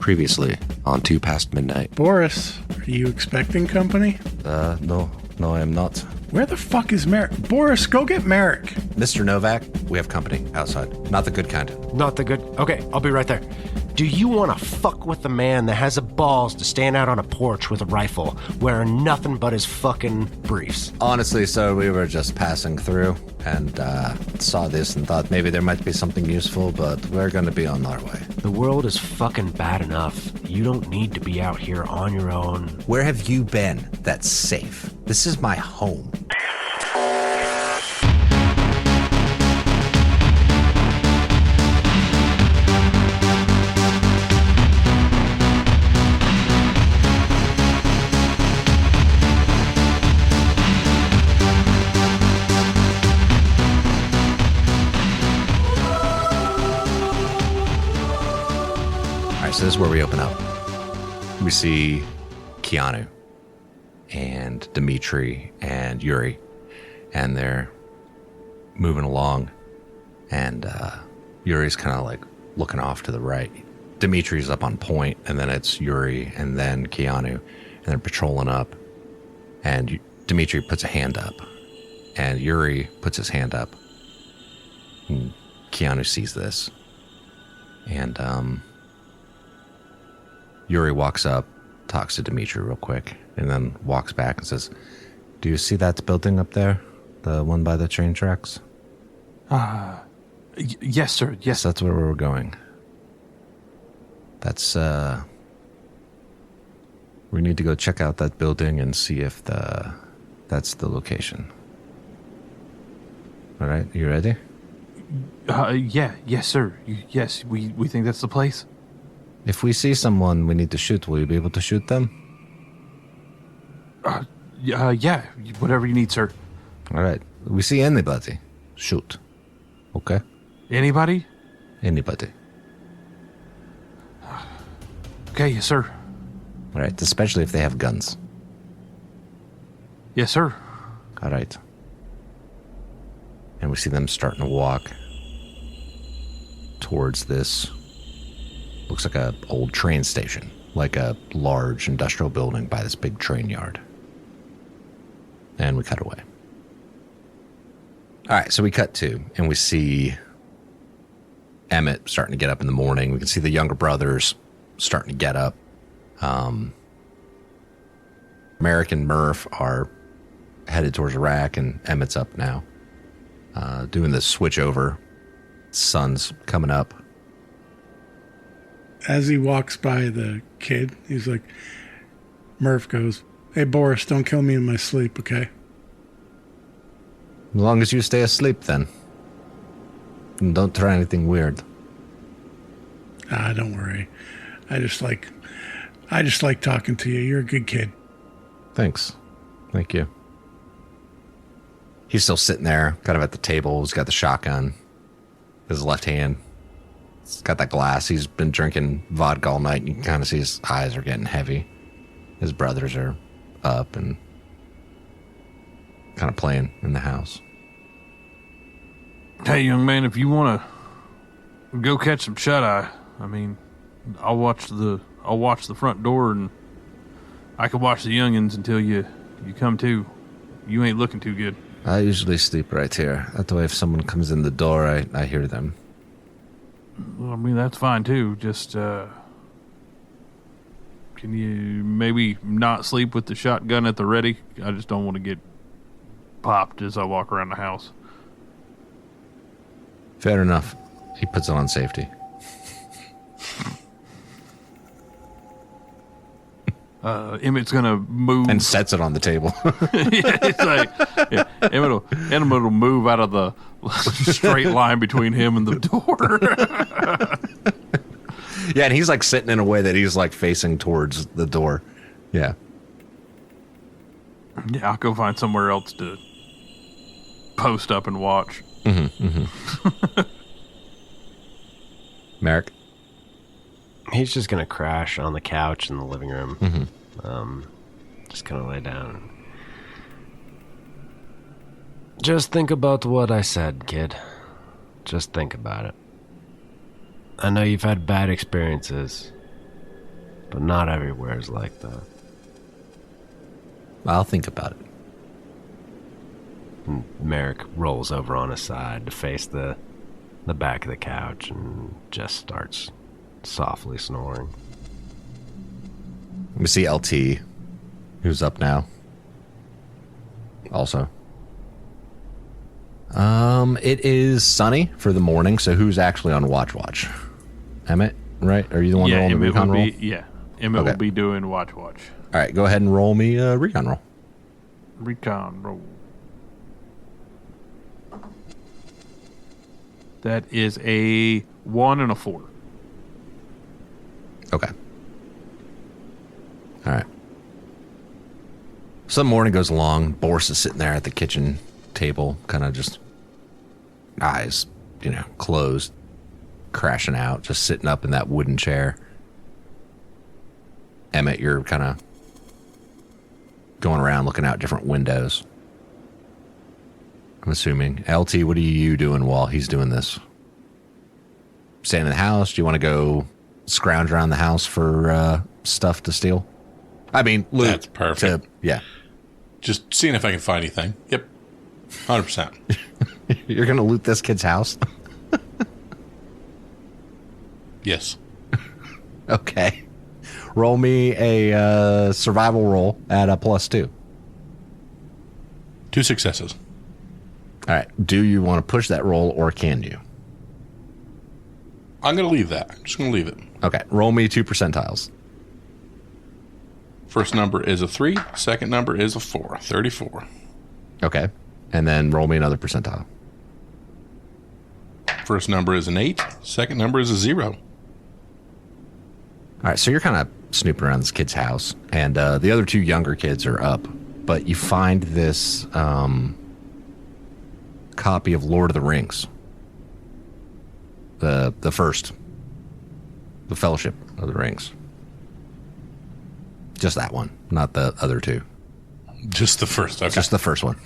Previously on Two Past Midnight. Boris, are you expecting company? No, I am not. Where the fuck is Merrick? Boris, go get Merrick. Mr. Novak, we have company outside. Not the good kind. Not the good... Okay, I'll be right there. Do you want to fuck with the man that has the balls to stand out on a porch with a rifle, wearing nothing but his fucking briefs? Honestly, sir, we were just passing through and saw this and thought maybe there might be something useful, but we're going to be on our way. The world is fucking bad enough. You don't need to be out here on your own. Where have you been that's safe? This is my home. So this is where we open up. We see Keanu and Dimitri and Yuri, and they're moving along, and Yuri's kind of like looking off to the right. Dimitri's up on point, and then it's Yuri and then Keanu, and they're patrolling up, and Dimitri puts a hand up, and Yuri puts his hand up, and Keanu sees this, and Yuri walks up, talks to Dimitri real quick, and then walks back and says, "Do you see that building up there? The one by the train tracks?" Yes, sir. Yes. That's where we're going. That's, we need to go check out that building and see if that's the location. All right, you ready? Yeah. Yes, sir. Yes, we think that's the place. If we see someone we need to shoot, will you be able to shoot them? Yeah, whatever you need, sir. All right. We see anybody, shoot. Okay? Anybody? Anybody. Okay, yes, sir. All right, especially if they have guns. Yes, sir. All right. And we see them starting to walk towards this. Looks like a old train station, like a large industrial building by this big train yard. And we cut away. All right, so we cut to, and we see Emmett starting to get up in the morning. We can see the younger brothers starting to get up. Merrick and Murph are headed towards Iraq, and Emmett's up now, doing the switch over. Sun's coming up. As he walks by the kid, he's like, Murph goes, "Hey, Boris, don't kill me in my sleep, okay?" As long as you stay asleep, then. And don't try anything weird. Don't worry. I just like talking to you. You're a good kid. Thanks. Thank you. He's still sitting there, kind of at the table. He's got the shotgun. His left hand. He's got that glass. He's been drinking vodka all night, and you can kind of see his eyes are getting heavy. His brothers are up and kind of playing in the house. Hey, young man, if you want to go catch some shut-eye, I mean, I'll watch the front door, and I can watch the youngins until you come to. You ain't looking too good. I usually sleep right here. That way if someone comes in the door, I hear them. Well, I mean, that's fine, too. Just, can you maybe not sleep with the shotgun at the ready? I just don't want to get popped as I walk around the house. Fair enough. He puts it on safety. Emmett's gonna move and sets it on the table. Yeah, it's like Emmett will move out of the straight line between him and the door. Yeah, and he's like sitting in a way that he's like facing towards the door. Yeah. Yeah, I'll go find somewhere else to post up and watch. Merrick? He's just going to crash on the couch in the living room. Just kind of lay down. Just think about what I said, kid. Just think about it. I know you've had bad experiences, but not everywhere is like that. I'll think about it. And Merrick rolls over on his side to face the back of the couch and just starts softly snoring. We see LT, who's up now. Also. It is sunny for the morning, so who's actually on watch? Emmett, right? Are you the one rolling the recon roll? Emmett will be doing watch. All right, go ahead and roll me a recon roll. Recon roll. That is a 1 and a 4. Okay. All right. So the morning goes along. Boris is sitting there at the kitchen table, kind of just eyes, closed, crashing out, just sitting up in that wooden chair. Emmett, you're kind of going around looking out different windows. I'm assuming. LT, what are you doing while he's doing this? Staying in the house? Do you want to go scrounge around the house for stuff to steal? I mean, loot. That's perfect. Yeah. Just seeing if I can find anything. Yep. 100%. You're going to loot this kid's house? Yes. Okay. Roll me a survival roll at a +2. 2 successes. All right. Do you want to push that roll or can you? I'm going to leave that. I'm just going to leave it. Okay. Roll me 2 percentiles. First number is a 3. Second number is a 4. 34. Okay. And then roll me another percentile. First number is an 8. Second number is a 0. All right. So you're kind of snooping around this kid's house, and the other 2 younger kids are up, but you find this copy of Lord of the Rings. The first. The Fellowship of the Rings. Just that one, not the other 2. Just the first. Okay. Just the first one.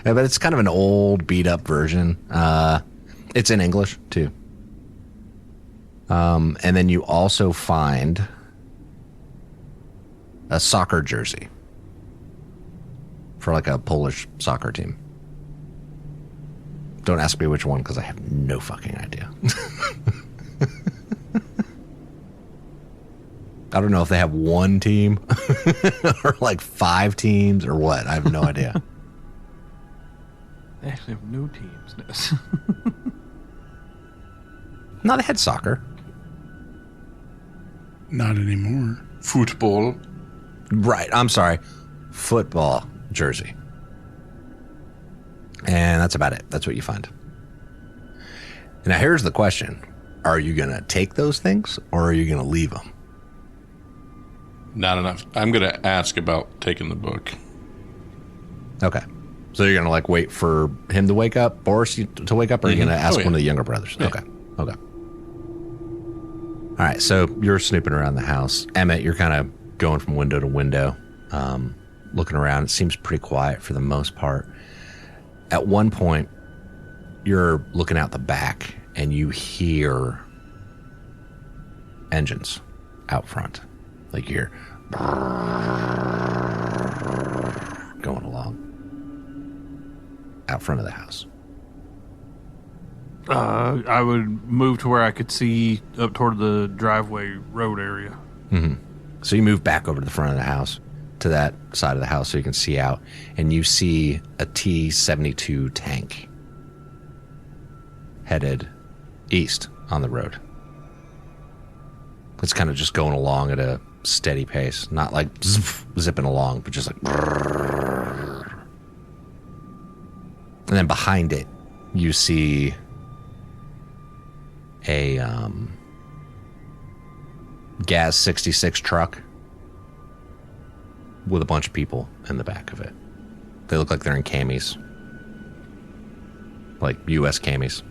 Yeah, but it's kind of an old, beat-up version. It's in English, too. And then you also find a soccer jersey for like a Polish soccer team. Don't ask me which one, because I have no fucking idea. I don't know if they have one team or like 5 teams or what. I have no idea. They actually have no teams. No, they had soccer. Not anymore. Football. Right. I'm sorry. Football jersey. And that's about it. That's what you find. Now, here's the question. Are you going to take those things or are you going to leave them? Not enough. I'm going to ask about taking the book. Okay. So you're going to like wait for him to wake up, Boris to wake up, or are you going to ask one of the younger brothers? Yeah. Okay. Okay. All right. So you're snooping around the house. Emmett, you're kind of going from window to window, looking around. It seems pretty quiet for the most part. At one point, you're looking out the back and you hear engines out front. Like you're going along out front of the house. I would move to where I could see up toward the driveway road area. Mm-hmm. So you move back over to the front of the house, to that side of the house so you can see out, and you see a T-72 tank headed east on the road. It's kind of just going along at a steady pace, not like zipping along, but just like. And then behind it, you see a Gas 66 truck with a bunch of people in the back of it. They look like they're in camis, like U.S. camis.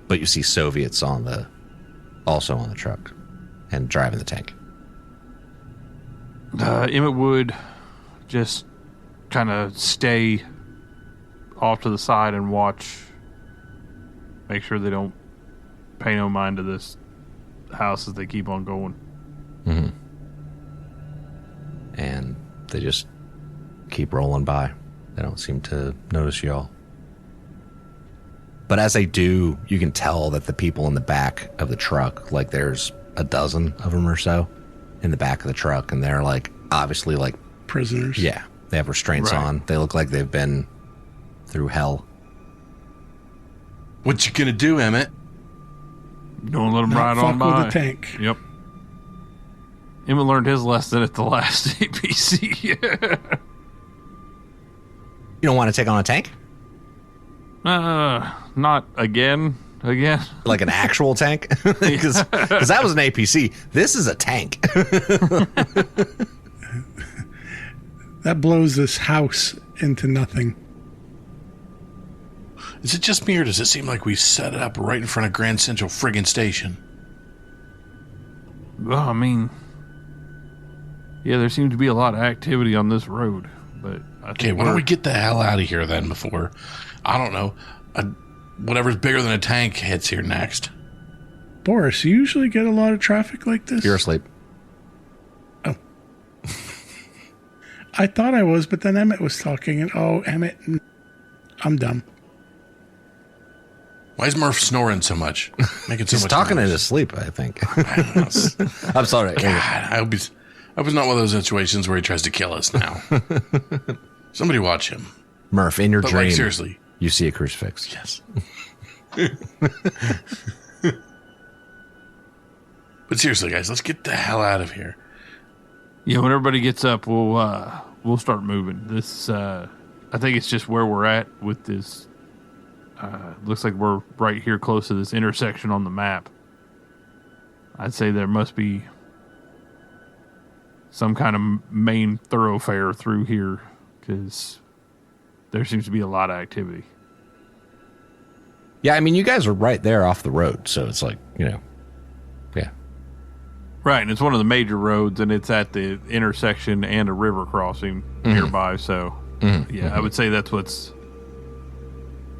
But you see Soviets also on the truck and driving the tank. Emmett would just kind of stay off to the side and watch, make sure they don't pay no mind to this houses, they keep on going. And they just keep rolling by. They don't seem to notice y'all. But as they do, you can tell that the people in the back of the truck, like there's a dozen of them or so in the back of the truck, and they're like obviously like Prisoners. yeah, they have restraints on. They look like they've been through hell. What you gonna do, Emmett? Don't let them Not ride fuck on by. with the tank. Yep. Emmett learned his lesson at the last APC. You don't want to take on a tank? Not again. Like an actual tank? Because that was an APC. This is a tank. That blows this house into nothing. Is it just me, or does it seem like we set it up right in front of Grand Central friggin' Station? Well, I mean, yeah, there seems to be a lot of activity on this road, but I Okay, think why don't we get the hell out of here then before, I don't know, whatever's bigger than a tank hits here next. Boris, you usually get a lot of traffic like this? You're asleep. I thought I was, but then Emmett was talking, and Emmett, I'm dumb. Why is Murph snoring so much? Making so He's much talking in noise? his sleep, I think. I'm sorry. God, I hope it's not one of those situations where he tries to kill us now. Somebody watch him. Murph, in your But dream, like, seriously. you see a crucifix. Yes. But seriously, guys, let's get the hell out of here. Yeah, when everybody gets up, we'll start moving. This, I think it's just where we're at with this. Looks like we're right here close to this intersection on the map. I'd say there must be some kind of main thoroughfare through here, because there seems to be a lot of activity. Yeah, I mean, you guys are right there off the road, so it's like, yeah. Right, and it's one of the major roads, and it's at the intersection and a river crossing nearby. So, I would say that's what's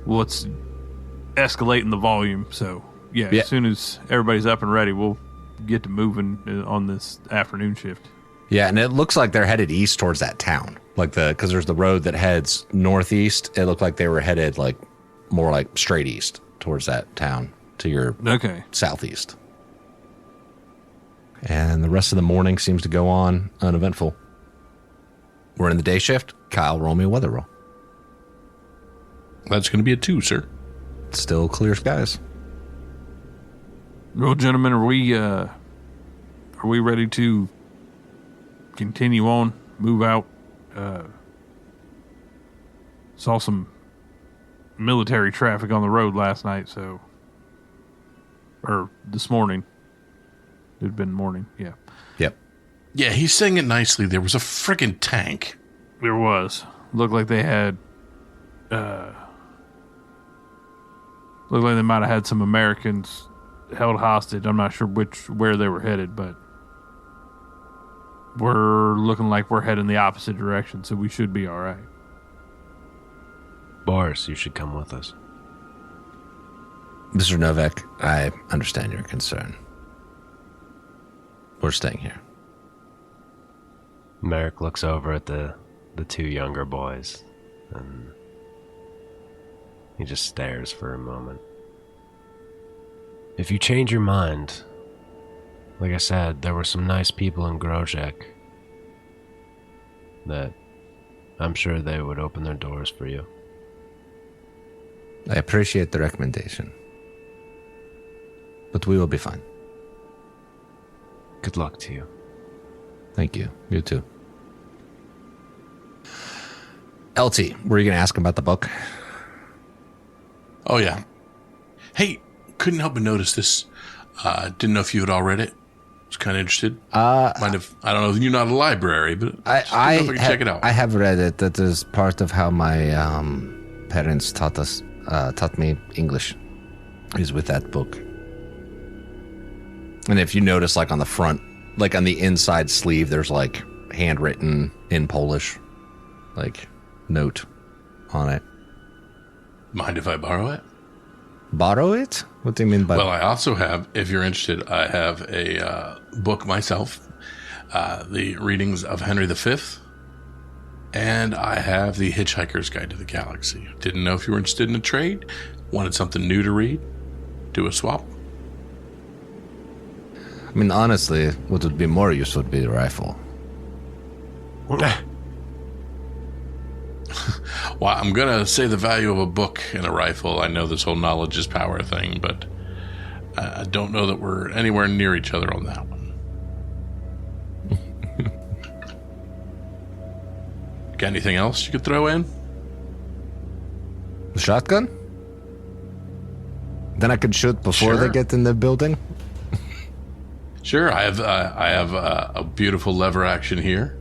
escalating the volume. So, yeah, as soon as everybody's up and ready, we'll get to moving on this afternoon shift. Yeah, and it looks like they're headed east towards that town. Like because there's the road that heads northeast. It looked like they were headed like more like straight east towards that town to your southeast. And the rest of the morning seems to go on uneventful. We're in the day shift. Kyle, roll me a weather roll. That's going to be a 2, sir. Still clear skies. Well, gentlemen, are we ready to continue on, move out? Saw some military traffic on the road last night, or this morning. It had been morning, yeah. Yep. Yeah, he's saying it nicely. There was a friggin' tank. There was. Looked like they had, looked like they might have had some Americans held hostage. I'm not sure where they were headed, but we're looking like we're heading the opposite direction, so we should be all right. Boris, you should come with us. Mr. Novak, I understand your concern. We're staying here. Merrick looks over at the two younger boys, and he just stares for a moment. If you change your mind, like I said, there were some nice people in Grozek that I'm sure they would open their doors for you. I appreciate the recommendation. But we will be fine. Good luck to you. Thank you. You too. LT, were you going to ask him about the book? Oh, yeah. Hey, couldn't help but notice this. Didn't know if you had all read it. Was kind of interested. Mind if, I don't know, you're not a library, but I can check it out. I have read it. That is part of how my parents taught me English, is with that book. And if you notice, like on the front, like on the inside sleeve, there's like handwritten in Polish, like note on it. Mind if I borrow it? Borrow it? What do you mean by? Well, I also have, if you're interested, I have a book myself, the readings of Henry V, and I have the Hitchhiker's Guide to the Galaxy. Didn't know if you were interested in a trade, wanted something new to read, do a swap. I mean, honestly, what would be more useful would be the rifle. Well, I'm going to say the value of a book and a rifle. I know this whole knowledge is power thing, but I don't know that we're anywhere near each other on that one. Got anything else you could throw in? The shotgun? Then I could shoot before they get in the building? Sure, I have a beautiful lever action here.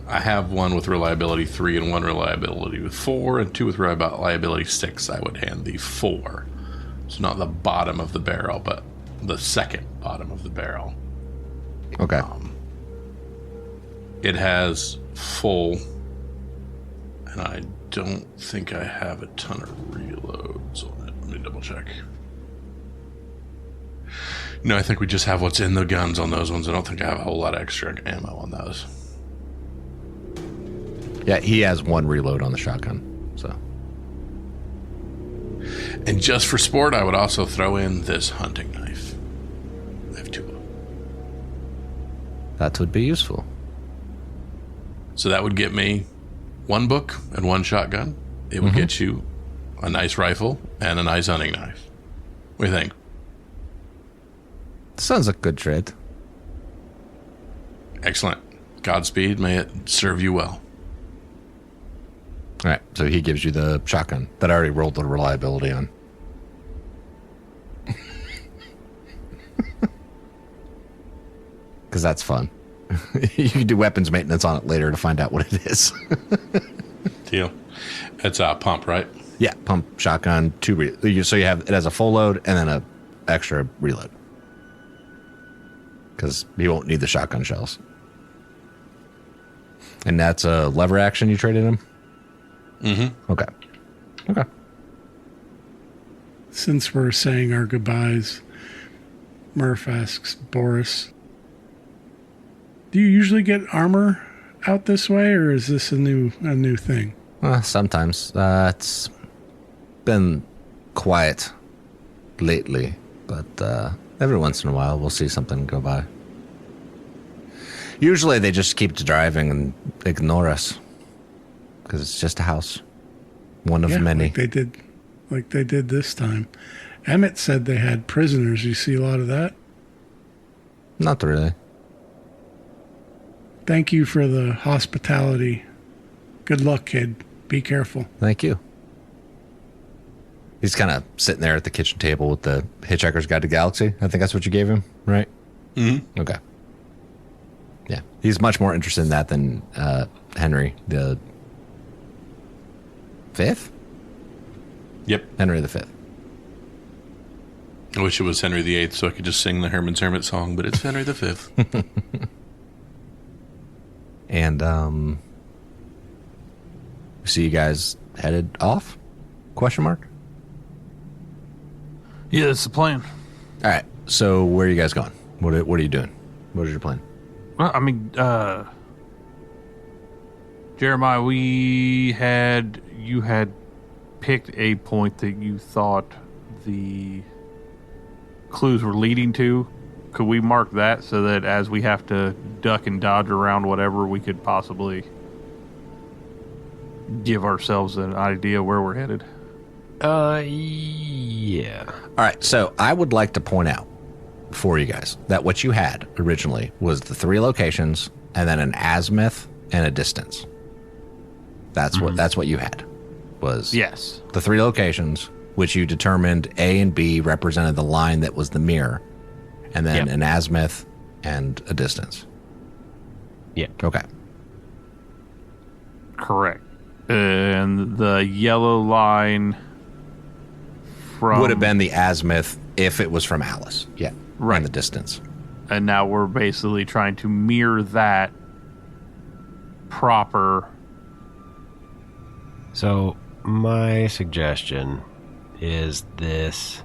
I have one with reliability 3 and one reliability 4 and 2 with reliability 6. I would hand the 4. So not the bottom of the barrel, but the second bottom of the barrel. Okay. It has full, and I don't think I have a ton of reloads on it. Let me double check. No, I think we just have what's in the guns on those ones. I don't think I have a whole lot of extra ammo on those. Yeah, he has one reload on the shotgun, so. And just for sport, I would also throw in this hunting knife. I have 2 of them. That would be useful. So that would get me 1 book and 1 shotgun. It would get you a nice rifle and a nice hunting knife. What do you think? Sounds like a good trade. Excellent. Godspeed. May it serve you well. All right, so he gives you the shotgun that I already rolled the reliability on. Because that's fun. You can do weapons maintenance on it later to find out what it is. Deal. It's a pump, right? Yeah, pump, shotgun, 2 so you have it has a full load and then a extra reload. Because you won't need the shotgun shells. And that's a lever action you traded him? Mm-hmm. Okay. Since we're saying our goodbyes, Murph asks Boris, do you usually get armor out this way, or is this a new thing? Sometimes. It's been quiet lately, but every once in a while we'll see something go by. Usually they just keep driving and ignore us. Because it's just a house. One of many. Like they did this time. Emmett said they had prisoners. You see a lot of that? Not really. Thank you for the hospitality. Good luck, kid. Be careful. Thank you. He's kind of sitting there at the kitchen table with the Hitchhiker's Guide to Galaxy. I think that's what you gave him, right? Mm-hmm. Okay. Yeah. He's much more interested in that than Henry, the 5th? Yep. Henry the 5th. I wish it was Henry VIII so I could just sing the Herman's Hermit song, but it's Henry V. And see you guys headed off? Question mark? Yeah, that's the plan. All right. So where are you guys going? What are you doing? What is your plan? Well, I mean, Jeremiah, you had picked a point that you thought the clues were leading to. Could we mark that so that as we have to duck and dodge around whatever, we could possibly give ourselves an idea where we're headed? Yeah. All right. So I would like to point out for you guys that what you had originally was the 3 locations and then an azimuth and a distance. That's what you had. Was yes, the 3 locations, which you determined A and B represented the line that was the mirror, and then an azimuth and a distance. Yeah. Okay. correct. And the yellow line would have been the azimuth if it was from Alice. Yeah. Right. And the distance. And now we're basically trying to mirror that proper. So my suggestion is this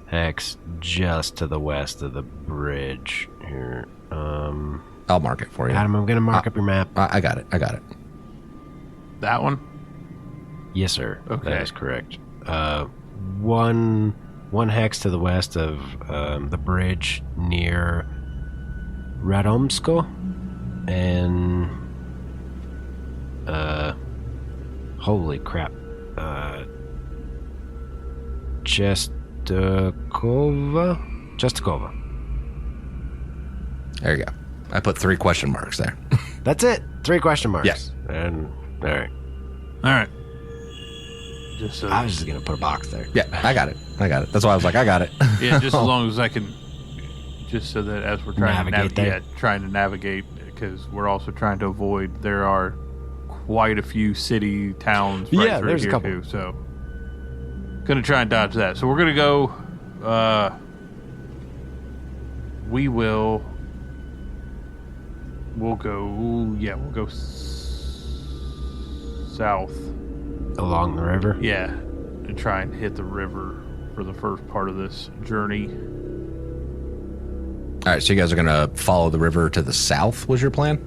hex just to the west of the bridge here? I'll mark it for you. Adam, I'm going to mark up your map. I got it. That one? Yes, sir. Okay. That is correct. One hex to the west of the bridge near Radomsko, and holy crap, Chestakova. There you go. I put 3 question marks there. That's it. 3 question marks. Yes. And all right. All right. Just so I was just gonna put a box there. Yeah, I got it. That's why I was like, I got it. yeah, just as long as I can, just so that as we're trying to Navigate there. trying to navigate, because we're also trying to avoid. There are quite a few city towns. Right Yeah, through there's a here couple. too, so gonna try and dodge that. So we're gonna go. We'll go. Yeah, we'll go south. Along the river. Yeah, and try and hit the river for the first part of this journey. All right, so you guys are going to follow the river to the south, was your plan?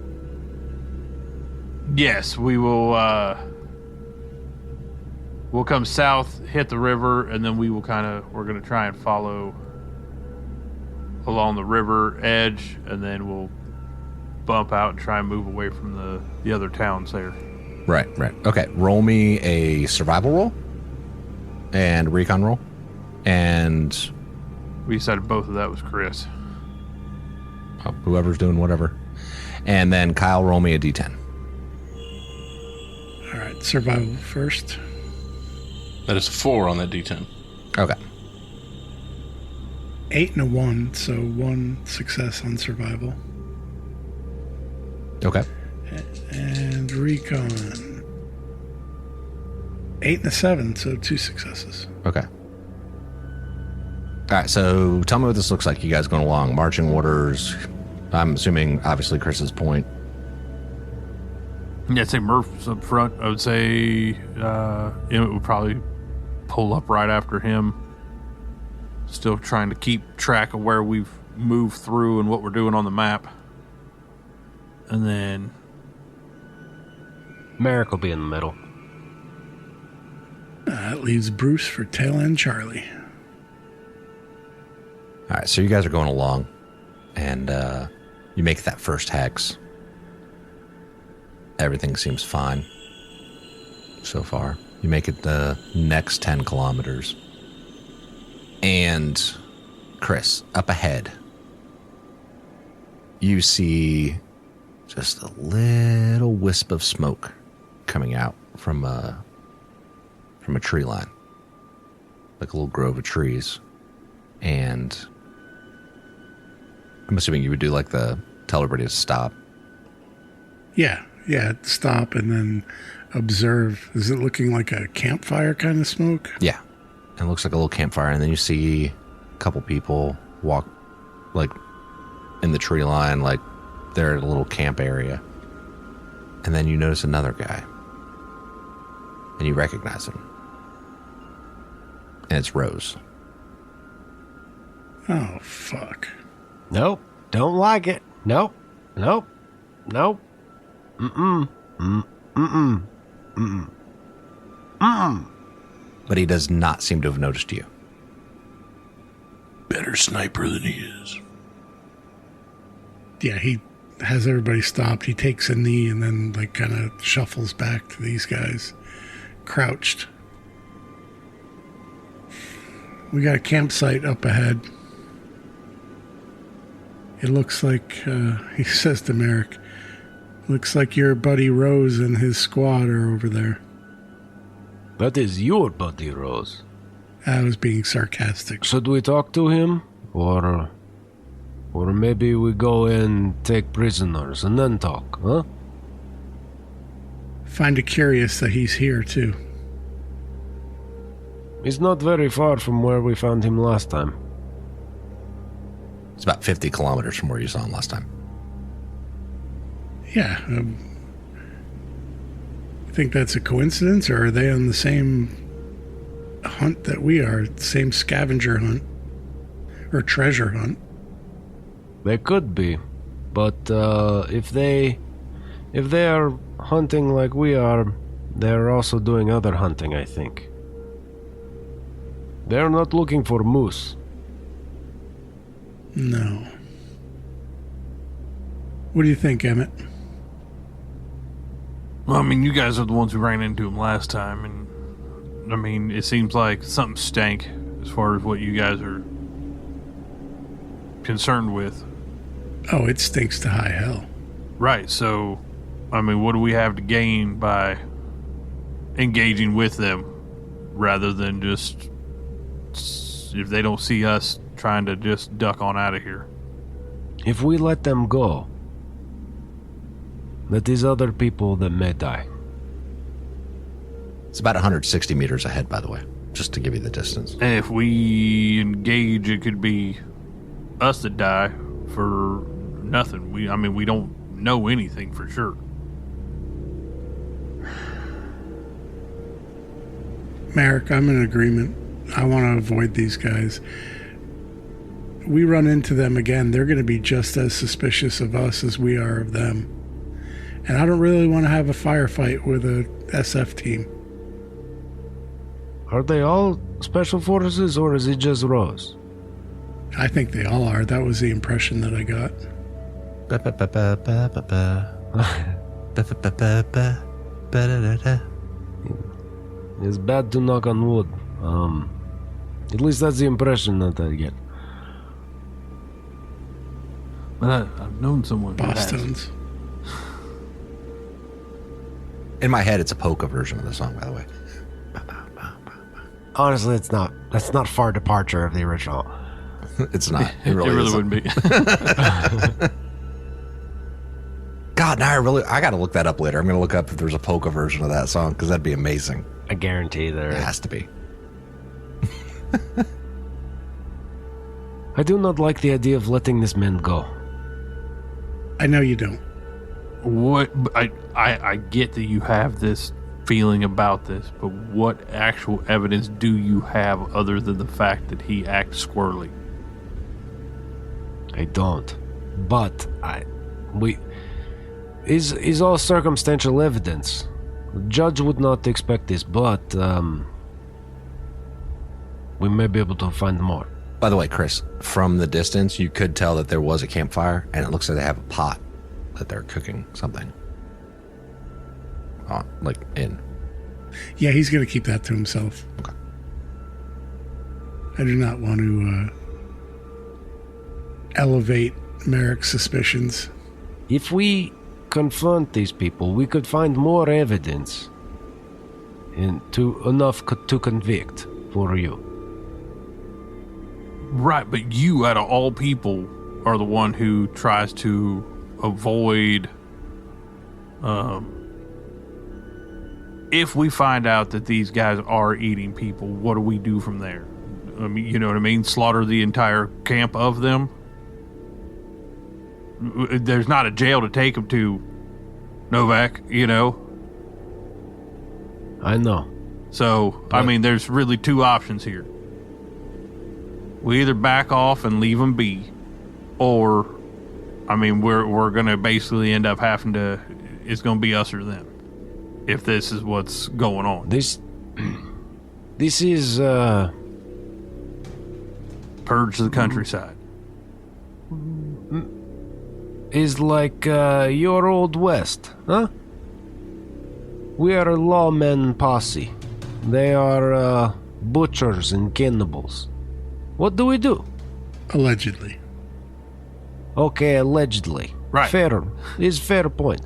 Yes, we will. We'll come south, hit the river, and then we're going to try and follow along the river edge, and then we'll bump out and try and move away from the other towns there. Right. Okay, roll me a survival roll and recon roll. And We decided both of that was Chris. whoever's doing whatever. And then Kyle, roll me a d10. All right, survival first. That is 4 on that D10. Okay. 8 and a 1, so 1 success on survival. Okay. And recon. 8 and a 7, so 2 successes. Okay. All right, so tell me what this looks like. You guys going along, marching orders. I'm assuming, obviously, Chris's point. Yeah, I'd say Murph's up front. I would say Emmett would probably pull up right after him. Still trying to keep track of where we've moved through and what we're doing on the map. And then Merrick will be in the middle. That leaves Bruce for tail end Charlie. All right, so you guys are going along, and you make that first hex. Everything seems fine so far. You make it the next 10 kilometers. And Chris, up ahead, you see just a little wisp of smoke coming out from a tree line, like a little grove of trees. And I'm assuming you would do like tell everybody to stop. Yeah, stop and then observe. Is it looking like a campfire kind of smoke? Yeah. And it looks like a little campfire. And then you see a couple people walk like in the tree line, like they're at a little camp area. And then you notice another guy. And you recognize him. And it's Rose. Oh, fuck. Nope. Don't like it. Nope. Nope. Nope. Mm-mm. Mm-mm. Mm-mm. Mm-mm. But he does not seem to have noticed you. Better sniper than he is. Yeah, he has everybody stopped. He takes a knee and then like kind of shuffles back to these guys, crouched. We got a campsite up ahead. It looks like, he says to Merrick, looks like your buddy Rose and his squad are over there. That is your buddy, Rose. I was being sarcastic. Should we talk to him? Or maybe we go and take prisoners and then talk, huh? Find it curious that he's here, too. He's not very far from where we found him last time. It's about 50 kilometers from where you saw him last time. Yeah. You think that's a coincidence, or are they on the same hunt that we are. Same scavenger hunt. Or treasure hunt. They could be, but if they are hunting like we are, they're also doing other hunting, I think. They're not looking for moose. No. What do you think, Emmett? Well, I mean, you guys are the ones who ran into him last time, and I mean, it seems like something stank as far as what you guys are concerned with. Oh, it stinks to high hell. Right, so, I mean, what do we have to gain by engaging with them rather than just, if they don't see us, trying to just duck on out of here? If we let them go, that is other people that may die. It's about 160 meters ahead, by the way, just to give you the distance. And if we engage, it could be us that die for nothing. We don't know anything for sure. Merrick, I'm in agreement. I want to avoid these guys. We run into them again, they're going to be just as suspicious of us as we are of them. And I don't really want to have a firefight with a SF team. Are they all special forces, or is it just Rose? I think they all are. That was the impression that I got. It's bad to knock on wood. At least that's the impression that I get. But I've known someone who has. Boston's. In my head, it's a polka version of the song, by the way. Honestly, it's not. That's not far departure of the original. It's not. It really, wouldn't be. God, now I got to look that up later. I'm going to look up if there's a polka version of that song, because that'd be amazing. I guarantee there It is. has to be. I do not like the idea of letting this man go. I know you don't. What I get that you have this feeling about this, but what actual evidence do you have other than the fact that he acts squirrely? I don't. But is all circumstantial evidence. The judge would not expect this, but we may be able to find more. By the way, Chris, from the distance, you could tell that there was a campfire, and it looks like they have a pot that they're cooking something on, like in. Yeah, he's going to keep that to himself. Okay. I do not want to elevate Merrick's suspicions. If we confront these people, we could find more evidence enough to convict for you. Right, but you, out of all people, are the one who tries to avoid. If we find out that these guys are eating people, what do we do from there? I mean, you know what I mean? Slaughter the entire camp of them? There's not a jail to take them to, Novak, you know? I know. So, I mean, there's really two options here. We either back off and leave them be, or, I mean, we're going to basically end up having to, it's going to be us or them, if this is what's going on. This is, Purge the countryside. is like your old West, huh? We are a lawmen posse. They are butchers and cannibals. What do we do? Allegedly. Okay, allegedly. Right. Fair. Is fair point.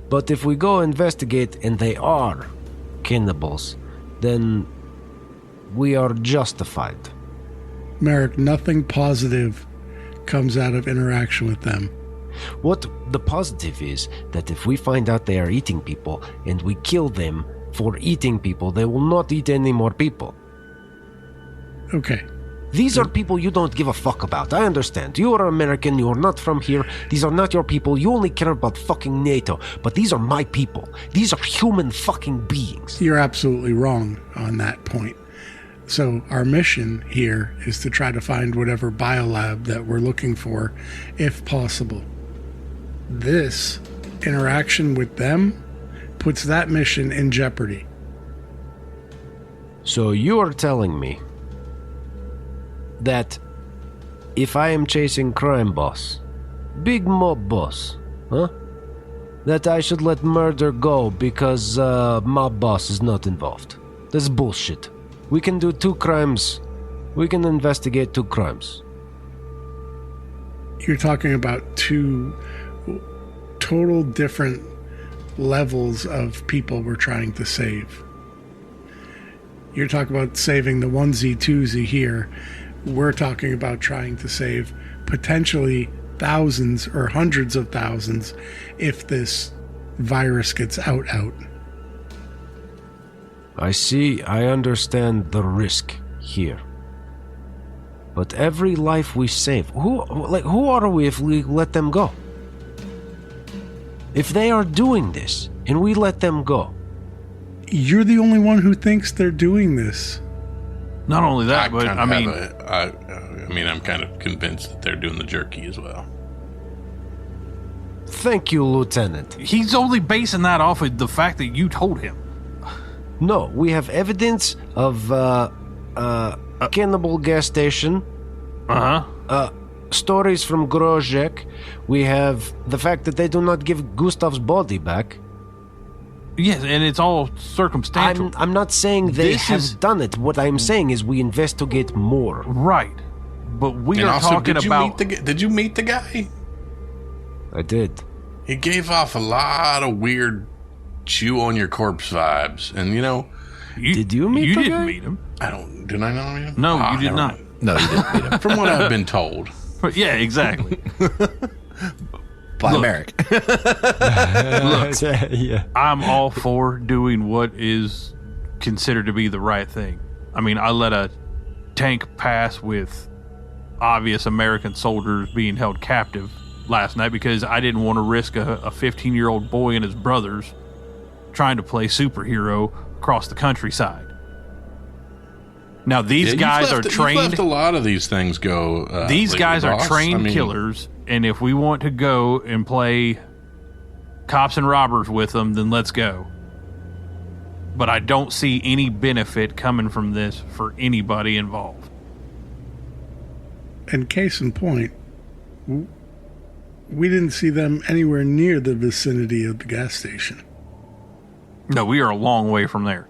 But if we go investigate and they are cannibals, then we are justified. Merrick, nothing positive comes out of interaction with them. What the positive is that if we find out they are eating people and we kill them for eating people, they will not eat any more people. Okay. These are people you don't give a fuck about. I understand. You are American. You are not from here. These are not your people. You only care about fucking NATO. But these are my people. These are human fucking beings. You're absolutely wrong on that point. So our mission here is to try to find whatever biolab that we're looking for, if possible. This interaction with them puts that mission in jeopardy. So you are telling me that if I am chasing crime boss, big mob boss, huh? That I should let murder go because mob boss is not involved. That's bullshit. We can do 2 crimes. We can investigate 2 crimes. You're talking about 2 total different levels of people we're trying to save. You're talking about saving the onesie twosie here. We're talking about trying to save potentially thousands or hundreds of thousands if this virus gets out. I understand the risk here. But every life we save, who are we if we let them go? If they are doing this and we let them go. You're the only one who thinks they're doing this. Not only that, but I mean, I'm kind of convinced that they're doing the jerky as well. Thank you, Lieutenant. he's only basing that off of the fact that you told him. No, we have evidence of cannibal gas station. Stories from Grozek. We have the fact that they do not give Gustav's body back. Yes, and it's all circumstantial. I'm not saying they have done it. What I'm saying is we investigate more. Right. But we And are also, talking about... did you meet the guy? I did. He gave off a lot of weird chew on your corpse vibes. And, Did you meet You the didn't guy? meet him. did I not meet him? No, Ah, you did never not. mind. No, you didn't meet him. From what I've been told. But yeah, exactly. By Look. Merrick. Yeah. I'm all for doing what is considered to be the right thing. I mean, I let a tank pass with obvious American soldiers being held captive last night because I didn't want to risk a 15-year-old boy and his brothers trying to play superhero across the countryside. Now, these guys are trained... You've left a lot of these things go. These lately, guys are boss. trained killers, and if we want to go and play cops and robbers with them, then let's go. But I don't see any benefit coming from this for anybody involved. And case in point, we didn't see them anywhere near the vicinity of the gas station. No, we are a long way from there.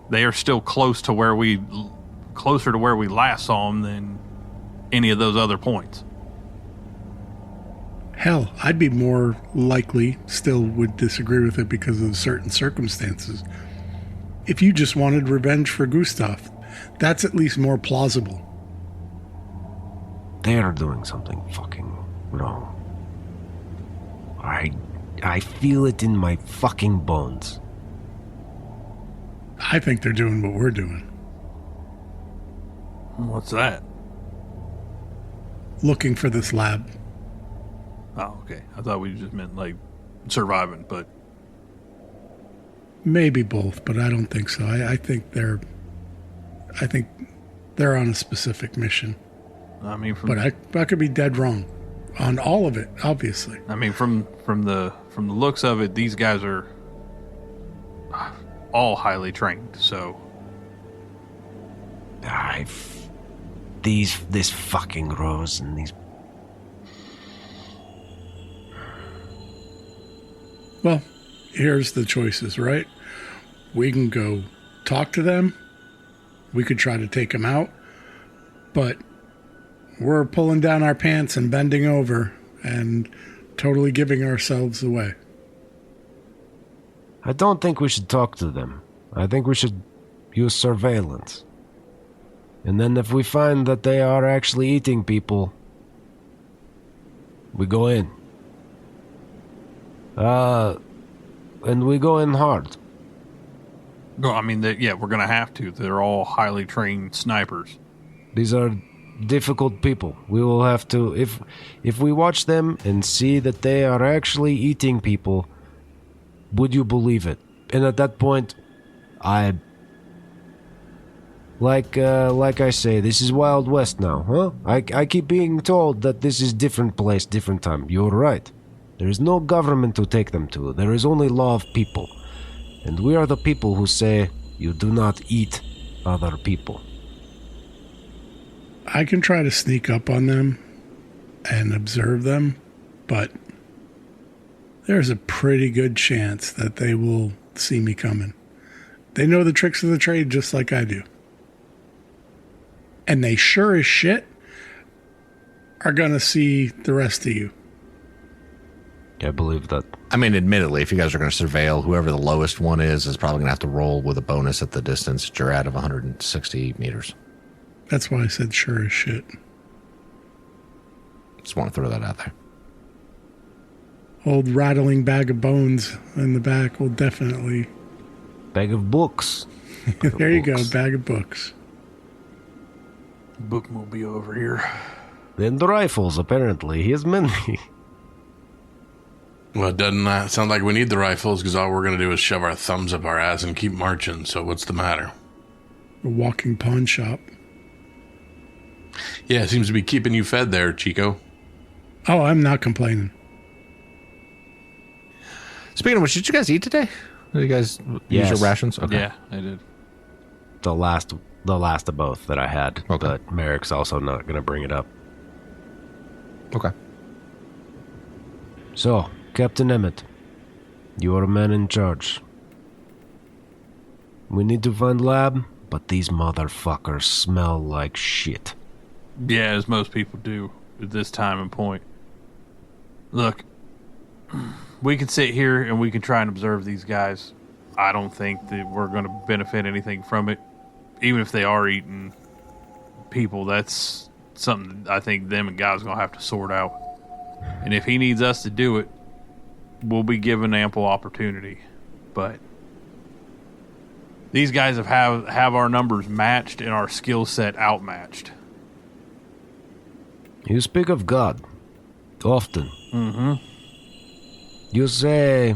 They are still closer to where we last saw them than any of those other points. Hell, I'd be more likely, still would disagree with it because of certain circumstances. If you just wanted revenge for Gustav, that's at least more plausible. They are doing something fucking wrong. I feel it in my fucking bones. I think they're doing what we're doing. What's that? Looking for this lab. Oh, okay. I thought we just meant like surviving, but Maybe both, but I don't think so. I think they're on a specific mission. I mean, But I could be dead wrong on all of it, obviously. I mean, from the looks of it, these guys are all highly trained. So This fucking Rose and these. Well, here's the choices, right? We can go talk to them. We could try to take them out. But we're pulling down our pants and bending over and totally giving ourselves away. I don't think we should talk to them. I think we should use surveillance. And then if we find that they are actually eating people, we go in. And we go in hard. no, I mean, we're gonna have to. They're all highly trained snipers. These are difficult people. We will have to, if we watch them and see that they are actually eating people, would you believe it? And at that point, Like I say, this is Wild West now, huh? I keep being told that this is different place, different time. You're right. There is no government to take them to. There is only law of people. And we are the people who say you do not eat other people. I can try to sneak up on them and observe them, but there's a pretty good chance that they will see me coming. They know the tricks of the trade just like I do. And they sure as shit are going to see the rest of you. I believe that. I mean, admittedly, if you guys are going to surveil, whoever the lowest one is probably going to have to roll with a bonus at the distance that you're at of 160 meters. That's why I said sure as shit. Just want to throw that out there. Old rattling bag of bones in the back will definitely... Bag of books. There you go, bag of books. Bookmobile over here. And the rifles, apparently. He has many. Well, it doesn't sound like we need the rifles because all we're going to do is shove our thumbs up our ass and keep marching. So what's the matter? A walking pawn shop. Yeah, it seems to be keeping you fed there, Chico. Oh, I'm not complaining. Speaking of which, did you guys eat today? Did you guys use Yes. your rations? Okay. Yeah, I did. The last of both that I had. Okay. But Merrick's also not going to bring it up. Okay. So, Captain Emmett, you are a man in charge. We need to find Lab, but these motherfuckers smell like shit. Yeah, as most people do at this time and point. Look, we can sit here and we can try and observe these guys. I don't think that we're going to benefit anything from it. Even if they are eating people, that's something I think them and guys are going to have to sort out. And if he needs us to do it, we'll be given ample opportunity. But these guys have our numbers matched and our skill set outmatched. You speak of God. Often. Mm-hmm. You say,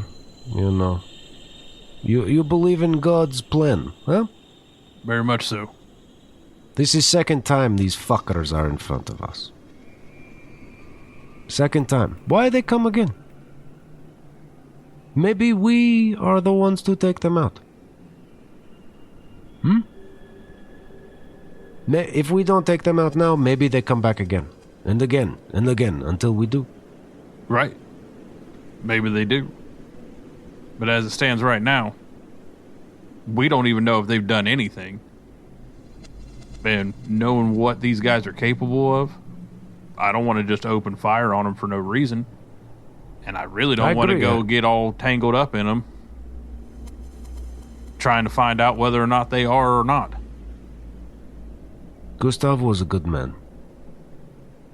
you believe in God's plan, huh? Very much so. This is second time these fuckers are in front of us. Second time. Why they come again? Maybe we are the ones to take them out. If we don't take them out now, maybe they come back again. And again, and again, until we do. Right. Maybe they do. But as it stands right now, we don't even know if they've done anything. And knowing what these guys are capable of, I don't want to just open fire on them for no reason. And I really don't want to go get all tangled up in them, trying to find out whether or not they are or not. Gustav was a good man.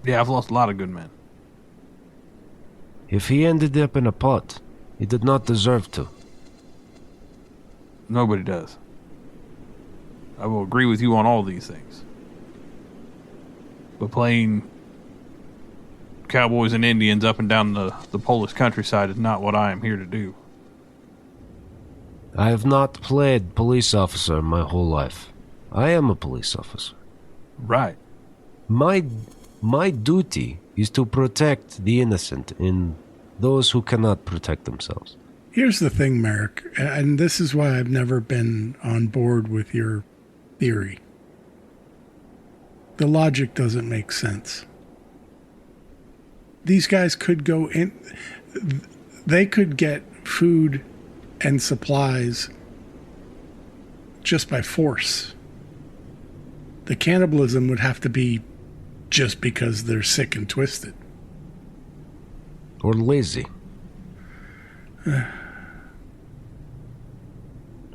Yeah, I've lost a lot of good men. If he ended up in a pot, he did not deserve to. Nobody does. I will agree with you on all these things. But playing cowboys and Indians up and down the Polish countryside is not what I am here to do. I have not played police officer my whole life. I am a police officer. Right. My duty is to protect the innocent and those who cannot protect themselves. Here's the thing, Merrick, and this is why I've never been on board with your theory. The logic doesn't make sense. These guys could go in, they could get food and supplies just by force. The cannibalism would have to be just because they're sick and twisted. Or lazy.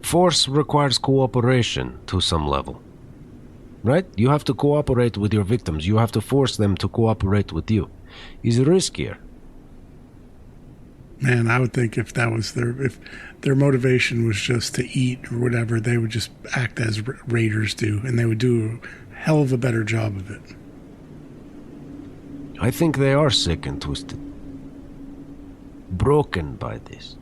Force requires cooperation to some level. Right? You have to cooperate with your victims. You have to force them to cooperate with you. It's riskier. Man, I would think if their motivation was just to eat or whatever, they would just act as raiders do, and they would do a hell of a better job of it. I think they are sick and twisted. Broken by this.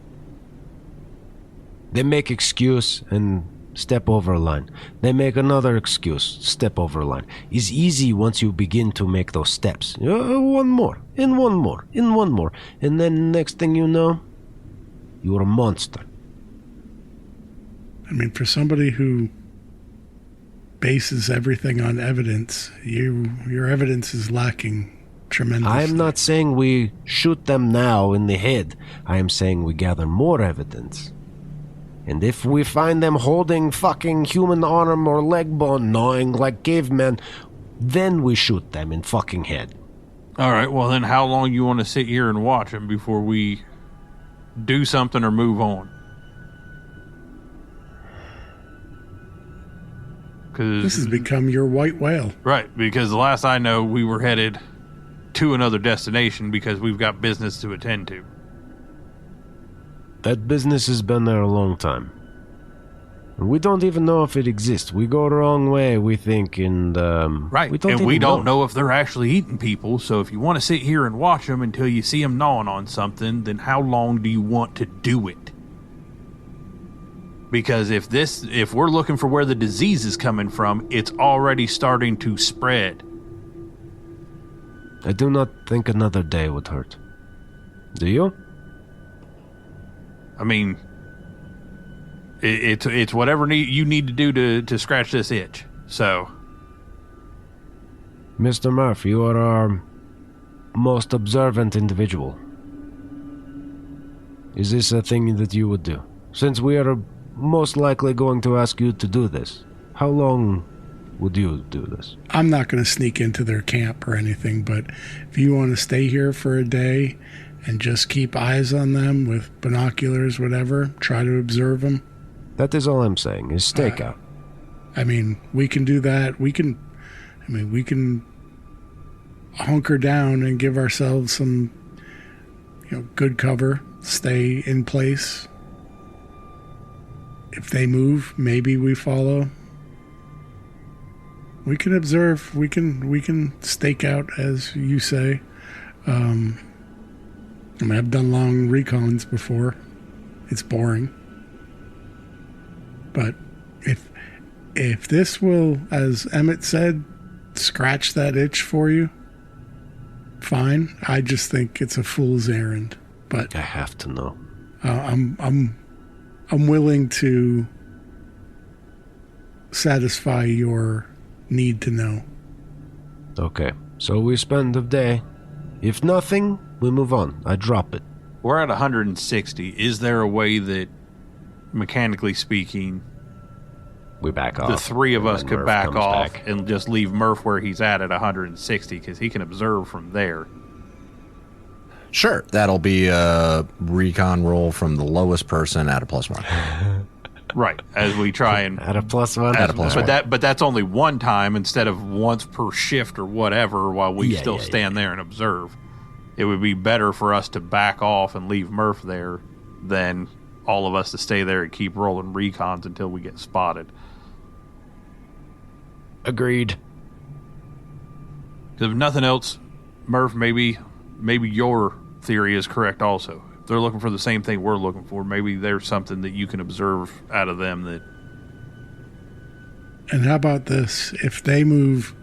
They make excuse and step over a line. They make another excuse, step over a line. It's easy once you begin to make those steps. One more, and one more, and one more. And then next thing you know, you're a monster. I mean, for somebody who bases everything on evidence, your evidence is lacking tremendously. I am not saying we shoot them now in the head. I am saying we gather more evidence. And if we find them holding fucking human arm or leg bone gnawing like cavemen, then we shoot them in fucking head. All right, well then how long you want to sit here and watch them before we do something or move on? This has become your white whale. Right, because the last I know, we were headed to another destination because we've got business to attend to. That business has been there a long time. We don't even know if it exists. We go the wrong way, we think, and right. We don't know if they're actually eating people. So if you want to sit here and watch them until you see them gnawing on something, then how long do you want to do it? Because if we're looking for where the disease is coming from, it's already starting to spread. I do not think another day would hurt. Do you? I mean, it's whatever you need to do to scratch this itch. So, Mr. Murph, you are our most observant individual. Is this a thing that you would do? Since we are most likely going to ask you to do this, how long would you do this? I'm not going to sneak into their camp or anything, but if you want to stay here for a day and just keep eyes on them with binoculars, whatever, try to observe them. That is all I'm saying, is stakeout. I mean, we can do that. We can hunker down and give ourselves some, good cover, stay in place. If they move, maybe we follow. We can observe. We can stake out, as you say. I've done long recons before. It's boring. But if this will, as Emmett said, scratch that itch for you, fine. I just think it's a fool's errand. But I have to know. I'm willing to satisfy your need to know. Okay, so we spend the day. If nothing, we move on. I drop it. We're at 160. Is there a way that, mechanically speaking, we back off? The three of us could back off back and just leave Murph where he's at 160 because he can observe from there. Sure, that'll be a recon roll from the lowest person at a +1. Right, as we try and at a +1. At a +1. But that's only one time instead of once per shift or whatever. While we stand there and observe, it would be better for us to back off and leave Murph there than all of us to stay there and keep rolling recons until we get spotted. Agreed. Because if nothing else, Murph, maybe your theory is correct also. If they're looking for the same thing we're looking for, maybe there's something that you can observe out of them that... And how about this? If they move,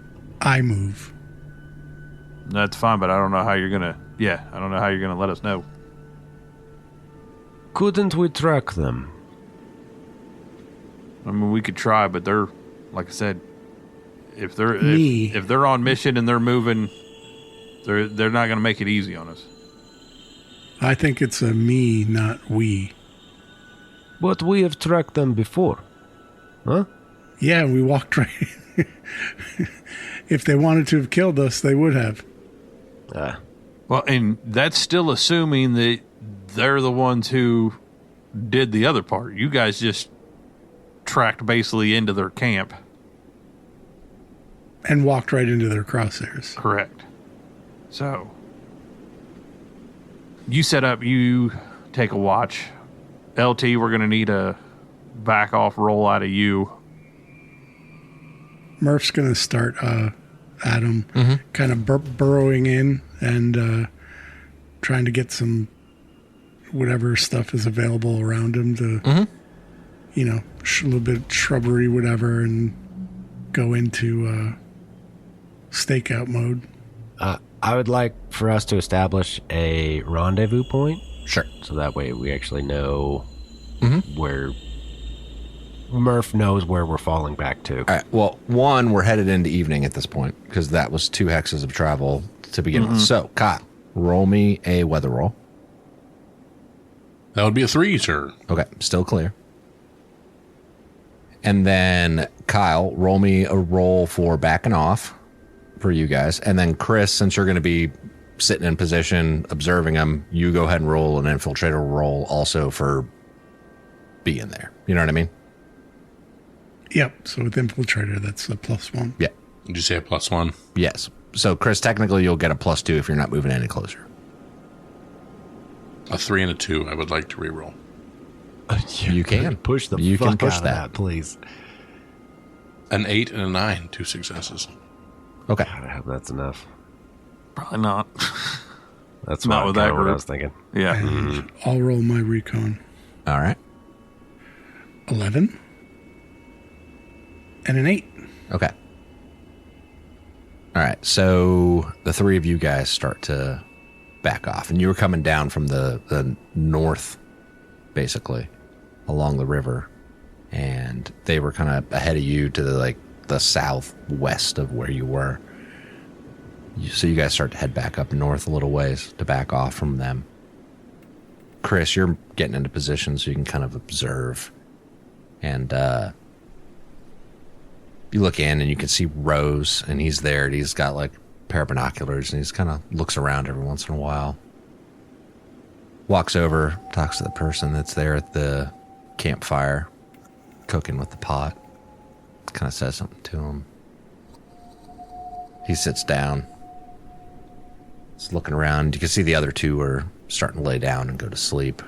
I move. That's fine, but I don't know how you're going to... Yeah, I don't know how you're going to let us know. Couldn't we track them? I mean, we could try, but they're... Like I said, if they're on mission and they're moving... They're not going to make it easy on us. I think it's a me, not we. But we have tracked them before. Huh? Yeah, we walked right. If they wanted to have killed us, they would have. Well, and that's still assuming that they're the ones who did the other part. You guys just tracked basically into their camp. And walked right into their crosshairs. Correct. So, you set up, you take a watch. LT, we're going to need a back off roll out of you. Murph's going to start Adam kind of burrowing in and trying to get some whatever stuff is available around him to, a little bit shrubbery, whatever, and go into stakeout mode. I would like for us to establish a rendezvous point. Sure. So that way we actually know where Murph knows where we're falling back to. All right. Well, one, we're headed into evening at this point because that was 2 hexes of travel to begin with. So, Kyle, roll me a weather roll. That would be a 3, sir. Okay. Still clear. And then, Kyle, roll me a roll for backing off for you guys. And then, Chris, since you're going to be sitting in position, observing them, you go ahead and roll an infiltrator roll also for being there. You know what I mean? Yep. So with infiltrator, that's a +1. Yeah. Did you say a +1? Yes. So, Chris, technically, you'll get a +2 if you're not moving any closer. A 3 and a 2. I would like to reroll. You can. Push the You fuck can push out of that. please. An 8 and a 9. 2 successes. Okay. God, I hope that's enough. Probably not. That's Not what, with that what I group. was thinking. Yeah. And I'll roll my recon. All right. 11 and an 8. Okay. All right. So the 3 of you guys start to back off, and you were coming down from the north, basically, along the river, and they were kind of ahead of you to the southwest of where you were. So you guys start to head back up north a little ways to back off from them. Chris, you're getting into position so you can kind of observe, and you look in and you can see Rose, and he's there, and he's got like a pair of binoculars, and he's kind of looks around every once in a while. Walks over, talks to the person that's there at the campfire, cooking with the pot. Kind of says something to him. He sits down. He's looking around. You can see the other 2 are starting to lay down and go to sleep.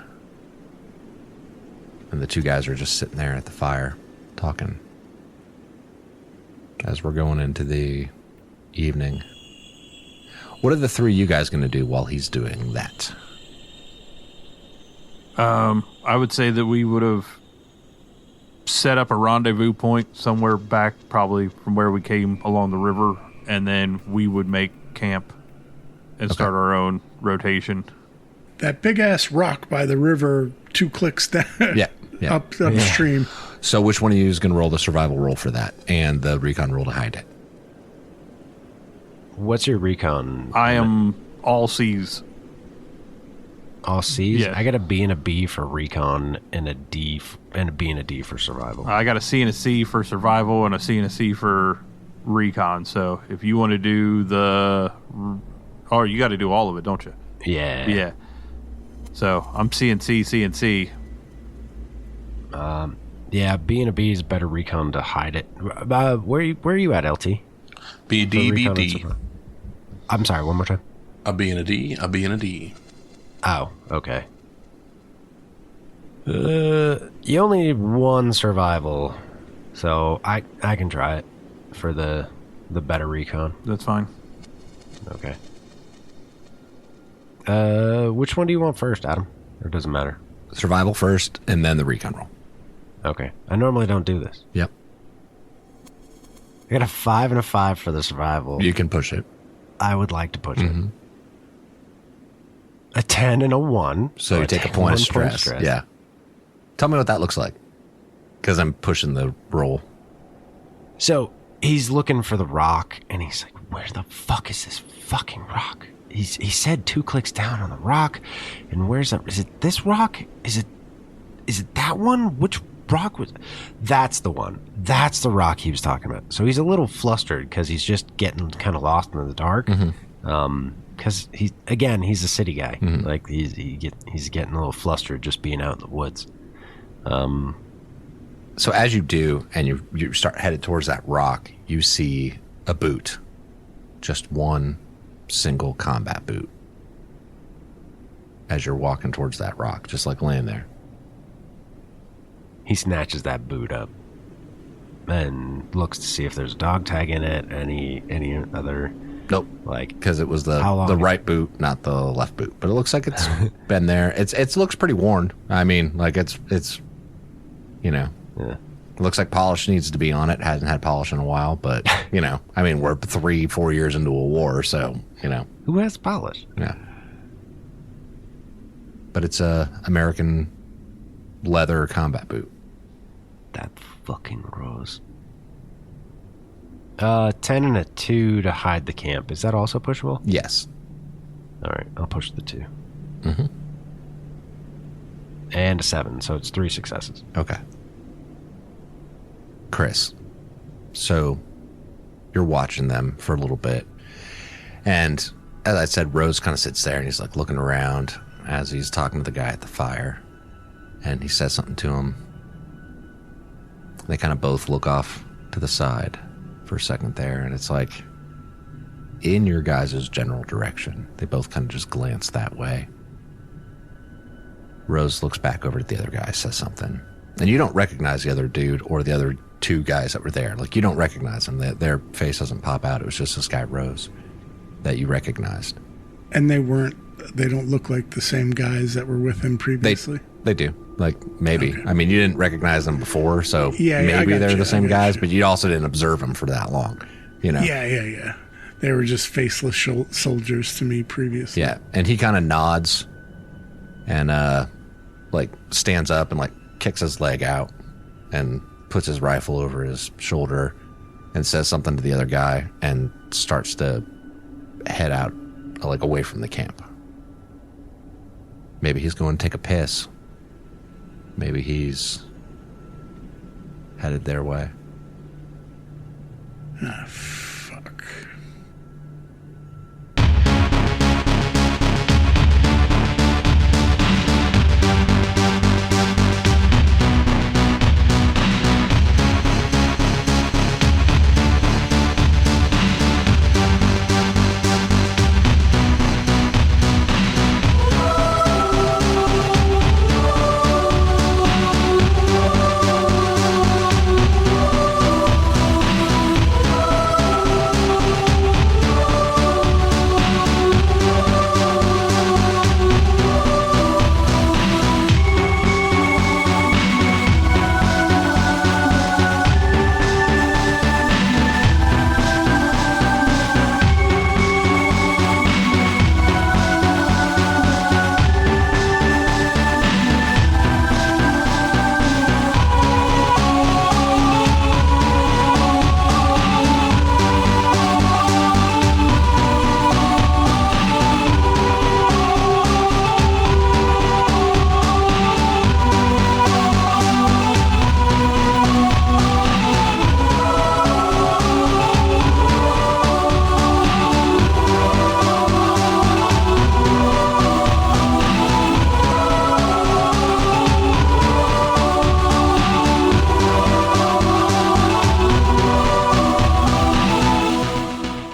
And the 2 guys are just sitting there at the fire, talking. As we're going into the evening. What are the 3 of you guys going to do while he's doing that? I would say that we would have set up a rendezvous point somewhere back, probably from where we came along the river, and then we would make camp and start our own rotation. That big ass rock by the river, 2 clicks down. Yeah. Upstream. So which one of you is going to roll the survival roll for that and the recon roll to hide it? What's your recon? I am all C's. All C's? Yeah. I got a B and a B for recon and a D and a B and a D for survival. I got a C and a C for survival and a C and a C for recon. So if you want to do oh, you got to do all of it, don't you? Yeah. Yeah. So I'm C and C, C and C. Yeah, B and a B is better recon to hide it. Where are you at, LT? B, D, For B, recon and D. survival? I'm sorry, one more time. A B and a D, a B and a D. Oh, okay. You only need 1 survival, so I can try it for the better recon. That's fine. Okay. Which one do you want first, Adam? Or it doesn't matter? Survival first and then the recon roll. Okay. I normally don't do this. Yep. I got a 5 and a 5 for the survival. You can push it. I would like to push it. A 10 and a 1. So you take a 10 point of 1 stress. Yeah. Tell me what that looks like. Because I'm pushing the roll. So he's looking for the rock, and he's like, where the fuck is this fucking rock? He said 2 clicks down on the rock, and where's that? Is it this rock? Is it that one? Which rock was? That's the one. That's the rock he was talking about. So he's a little flustered because he's just getting kind of lost in the dark. Because he's a city guy. Like he's getting a little flustered just being out in the woods. So as you do, and you start headed towards that rock, you see a boot. Just one single combat boot. As you're walking towards that rock, just like laying there. He snatches that boot up and looks to see if there's a dog tag in it, any other. Nope. Like, because it was the How long? right boot, not the left boot. But it looks like it's been there. It looks pretty worn. I mean, like it's Yeah. Looks like polish needs to be on it. Hasn't had polish in a while, but, you know, I mean, we're 3-4 years into a war, so, you know. Who has polish? Yeah. But it's a American leather combat boot. That fucking rose. 10 and a 2 to hide the camp. Is that also pushable? Yes. All right, I'll push the 2. Mm-hmm. And a 7, so it's 3 successes. Okay. Chris, so you're watching them for a little bit. And as I said, Rose kind of sits there and he's like looking around as he's talking to the guy at the fire. And he says something to him. They kind of both look off to the side for a second there. And it's like in your guys' general direction. They both kind of just glance that way. Rose looks back over at the other guy, says something. And you don't recognize the other dude or the other 2 guys that were there. Like, you don't recognize them. Their face doesn't pop out. It was just this guy, Rose, that you recognized. And they don't look like the same guys that were with him previously? They do. Like, maybe. Okay. I mean, you didn't recognize them before, so Yeah, maybe they're the same guys, you. but you also didn't observe them for that long, you know? Yeah. They were just faceless soldiers to me previously. Yeah, and he kind of nods and, like, stands up and, like, kicks his leg out and puts his rifle over his shoulder and says something to the other guy and starts to head out, like, away from the camp. Maybe he's going to take a piss. Maybe he's headed their way. Ah, fuck.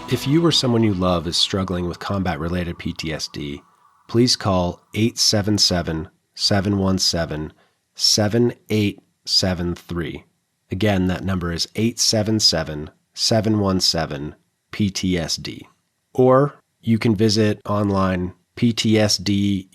If you or someone you love is struggling with combat-related PTSD, please call 877-717-7873. Again, that number is 877-717-PTSD. Or you can visit online ptsdusa.org.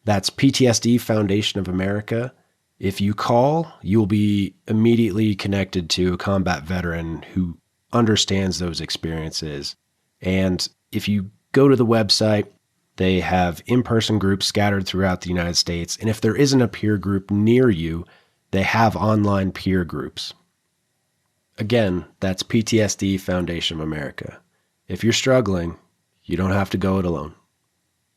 That's PTSD Foundation of America. If you call, you'll be immediately connected to a combat veteran who understands those experiences. And if you go to the website, they have in-person groups scattered throughout the United States. And if there isn't a peer group near you, they have online peer groups. Again, that's PTSD Foundation of America. If you're struggling, you don't have to go it alone.